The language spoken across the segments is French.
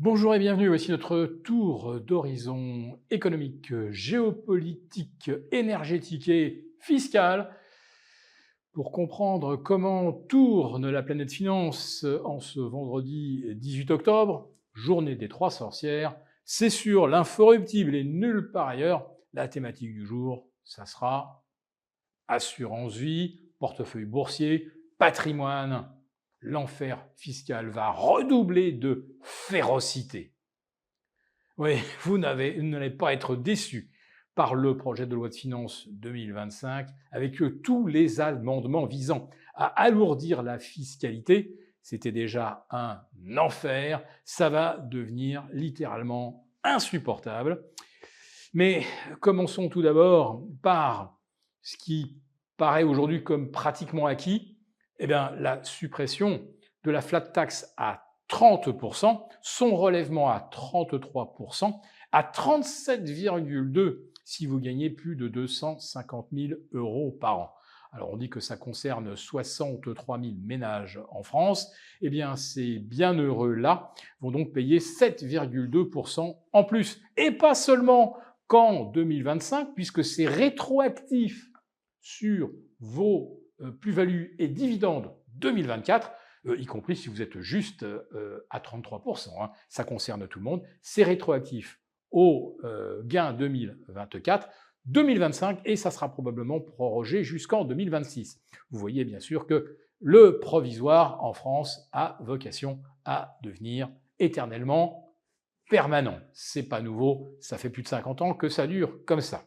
Bonjour et bienvenue, voici notre tour d'horizon économique, géopolitique, énergétique et fiscal pour comprendre comment tourne la planète finance en ce vendredi 18 octobre, journée des trois sorcières. C'est sur l'incorruptible et nulle part ailleurs. La thématique du jour, ça sera assurance vie, portefeuille boursier, patrimoine. L'enfer fiscal va redoubler de férocité. Oui, vous n'allez pas être déçus par le projet de loi de finances 2025 avec tous les amendements visant à alourdir la fiscalité. C'était déjà un enfer, ça va devenir littéralement insupportable. Mais commençons tout d'abord par ce qui paraît aujourd'hui comme pratiquement acquis, eh bien, la suppression de la flat tax à 30%, son relèvement à 33%, à 37,2% si vous gagnez plus de 250 000 euros par an. Alors on dit que ça concerne 63 000 ménages en France. Eh bien, ces bienheureux-là vont donc payer 7,2% en plus. Et pas seulement qu'en 2025, puisque c'est rétroactif sur vos plus-values et dividendes 2024, y compris si vous êtes juste à 33%. Hein. Ça concerne tout le monde. C'est rétroactif au gain 2024, 2025 et ça sera probablement prorogé jusqu'en 2026. Vous voyez bien sûr que le provisoire en France a vocation à devenir éternellement permanent. C'est pas nouveau, ça fait plus de 50 ans que ça dure comme ça.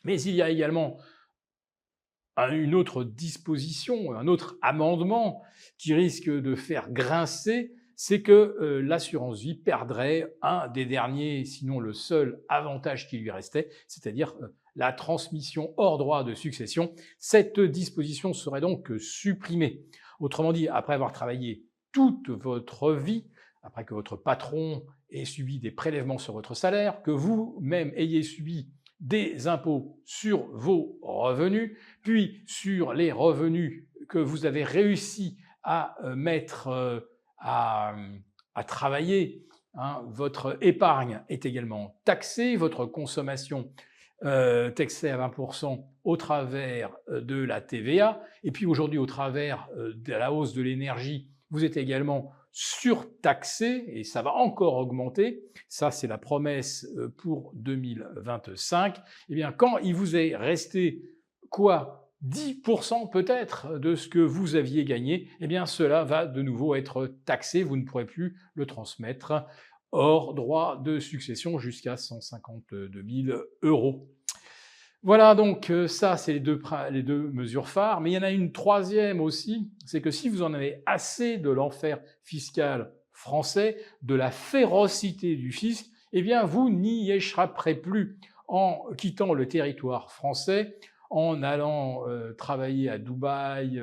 Mais il y a également une autre disposition, un autre amendement qui risque de faire grincer, c'est que l'assurance vie perdrait un des derniers, sinon le seul avantage qui lui restait, c'est-à-dire la transmission hors droit de succession. Cette disposition serait donc supprimée. Autrement dit, après avoir travaillé toute votre vie, après que votre patron ait subi des prélèvements sur votre salaire, que vous-même ayez subi des impôts sur vos revenus, puis sur les revenus que vous avez réussi à mettre à travailler. Hein, votre épargne est également taxée, votre consommation taxée à 20% au travers de la TVA, et puis aujourd'hui au travers de la hausse de l'énergie, vous êtes également surtaxé, et ça va encore augmenter, ça c'est la promesse pour 2025, eh bien quand il vous est resté quoi 10% peut-être de ce que vous aviez gagné, eh bien cela va de nouveau être taxé, vous ne pourrez plus le transmettre hors droit de succession jusqu'à 152 000 euros. Voilà donc ça c'est les deux mesures phares, mais il y en a une troisième aussi, c'est que si vous en avez assez de l'enfer fiscal français, de la férocité du fisc, eh bien vous n'y échapperez plus en quittant le territoire français, en allant travailler à Dubaï,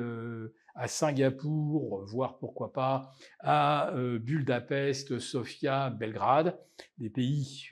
à Singapour, voire pourquoi pas à Budapest, Sofia, Belgrade, des pays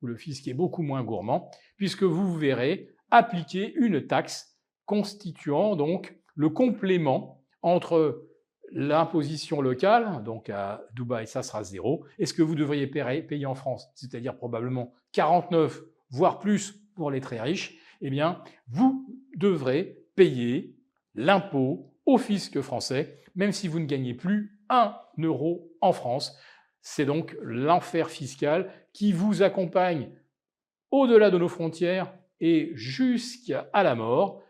où le fisc est beaucoup moins gourmand, puisque vous verrez appliquer une taxe constituant donc le complément entre l'imposition locale, donc à Dubaï ça sera 0, et ce que vous devriez payer en France, c'est-à-dire probablement 49, voire plus pour les très riches, eh bien vous devrez payer l'impôt au fisc français, même si vous ne gagnez plus 1 euro en France. C'est donc l'enfer fiscal qui vous accompagne au-delà de nos frontières et jusqu'à la mort.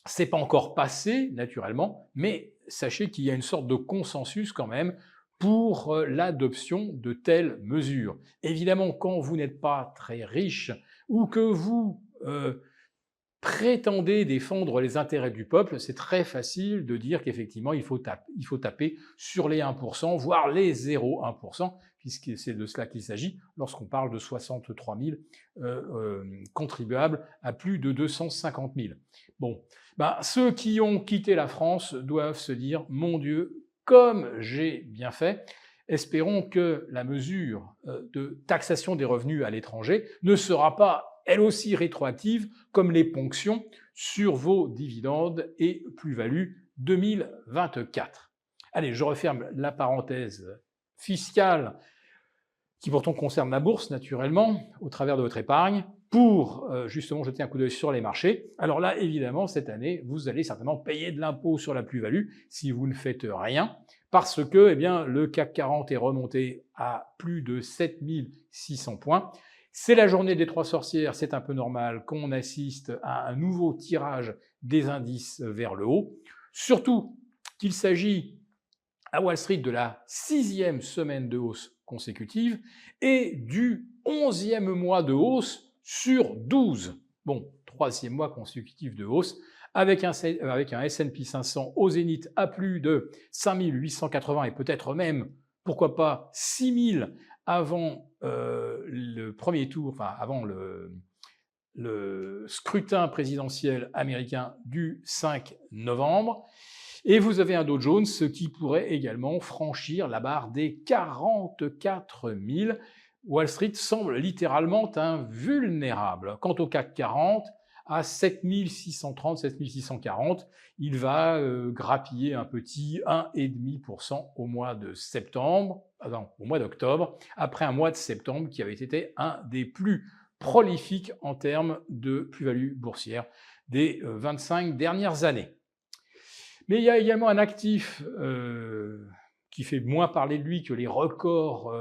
C'est pas encore passé, naturellement, mais sachez qu'il y a une sorte de consensus quand même pour l'adoption de telles mesures. Évidemment, quand vous n'êtes pas très riche ou que vous prétendez défendre les intérêts du peuple, c'est très facile de dire qu'effectivement, il faut taper sur les 1%, voire les 0,1%, puisque c'est de cela qu'il s'agit lorsqu'on parle de 63 000 contribuables à plus de 250 000. Bon, ceux qui ont quitté la France doivent se dire « Mon Dieu, comme j'ai bien fait !» Espérons que la mesure de taxation des revenus à l'étranger ne sera pas elle aussi rétroactive, comme les ponctions sur vos dividendes et plus-values 2024. Allez, je referme la parenthèse fiscale qui pourtant concerne la bourse naturellement, au travers de votre épargne, pour justement jeter un coup d'œil sur les marchés. Alors là, évidemment, cette année, vous allez certainement payer de l'impôt sur la plus-value si vous ne faites rien, parce que eh bien, le CAC 40 est remonté à plus de 7600 points. C'est la journée des trois sorcières, c'est un peu normal qu'on assiste à un nouveau tirage des indices vers le haut, surtout qu'il s'agit à Wall Street de la 6e semaine de hausse consécutive et du 11e mois de hausse sur 12. Bon, 3e mois consécutif de hausse, avec un S&P 500 au zénith à plus de 5880 et peut-être même, pourquoi pas, 6000 avant le premier tour, enfin avant le scrutin présidentiel américain du 5 novembre. Et vous avez un Dow Jones qui pourrait également franchir la barre des 44 000. Wall Street semble littéralement invulnérable. Quant au CAC 40, à 7630, 7640, il va grappiller un petit 1,5% au mois de septembre, au mois d'octobre, après un mois de septembre qui avait été un des plus prolifiques en termes de plus-value boursière des 25 dernières années. Mais il y a également un actif qui fait moins parler de lui que les records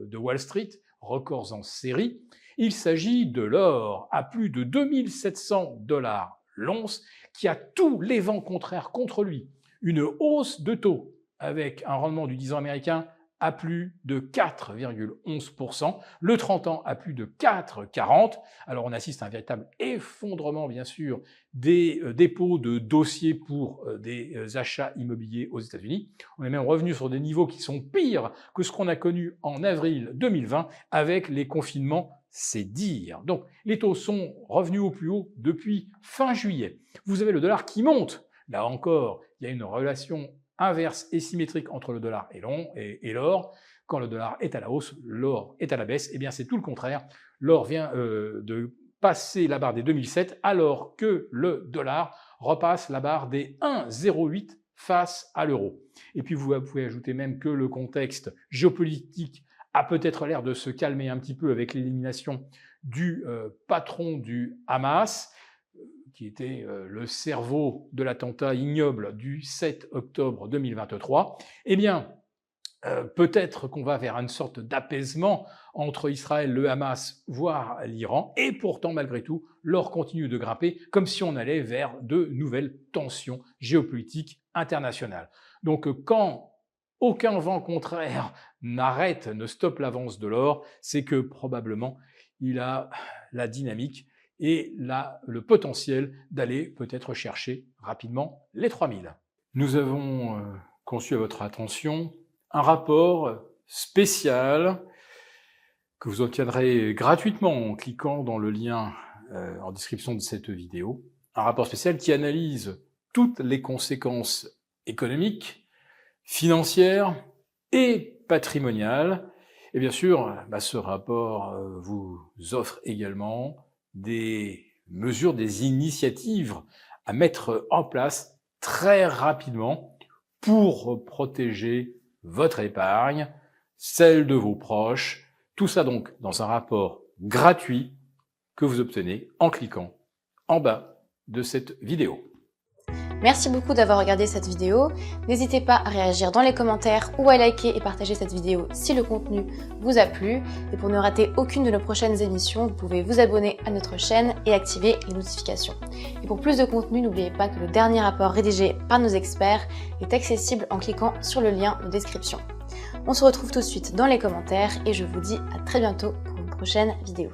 de Wall Street, records en série. Il s'agit de l'or à plus de 2700 $ l'once, qui a tous les vents contraires contre lui. Une hausse de taux avec un rendement du 10 ans américain à plus de 4,11%, le 30 ans à plus de 4,40%. Alors on assiste à un véritable effondrement, bien sûr, des dépôts de dossiers pour des achats immobiliers aux États-Unis. On est même revenu sur des niveaux qui sont pires que ce qu'on a connu en avril 2020 avec les confinements, c'est dire. Donc les taux sont revenus au plus haut depuis fin juillet. Vous avez le dollar qui monte. Là encore, il y a une relation inverse et symétrique entre le dollar et l'or. Quand le dollar est à la hausse, l'or est à la baisse. Eh bien, c'est tout le contraire. L'or vient de passer la barre des 2007 alors que le dollar repasse la barre des 1,08 face à l'euro. Et puis, vous pouvez ajouter même que le contexte géopolitique a peut-être l'air de se calmer un petit peu avec l'élimination du patron du Hamas, qui était le cerveau de l'attentat ignoble du 7 octobre 2023, eh bien, peut-être qu'on va vers une sorte d'apaisement entre Israël, le Hamas, voire l'Iran, et pourtant, malgré tout, l'or continue de grimper, comme si on allait vers de nouvelles tensions géopolitiques internationales. Donc, quand aucun vent contraire ne stoppe l'avance de l'or, c'est que probablement il a la dynamique et le potentiel d'aller peut-être chercher rapidement les 3000. Nous avons conçu à votre attention un rapport spécial que vous obtiendrez gratuitement en cliquant dans le lien en description de cette vidéo. Un rapport spécial qui analyse toutes les conséquences économiques, financières et patrimoniales. Et bien sûr, ce rapport vous offre également des mesures, des initiatives à mettre en place très rapidement pour protéger votre épargne, celle de vos proches. Tout ça donc dans un rapport gratuit que vous obtenez en cliquant en bas de cette vidéo. Merci beaucoup d'avoir regardé cette vidéo. N'hésitez pas à réagir dans les commentaires ou à liker et partager cette vidéo si le contenu vous a plu. Et pour ne rater aucune de nos prochaines émissions, vous pouvez vous abonner à notre chaîne et activer les notifications. Et pour plus de contenu, n'oubliez pas que le dernier rapport rédigé par nos experts est accessible en cliquant sur le lien de description. On se retrouve tout de suite dans les commentaires et je vous dis à très bientôt pour une prochaine vidéo.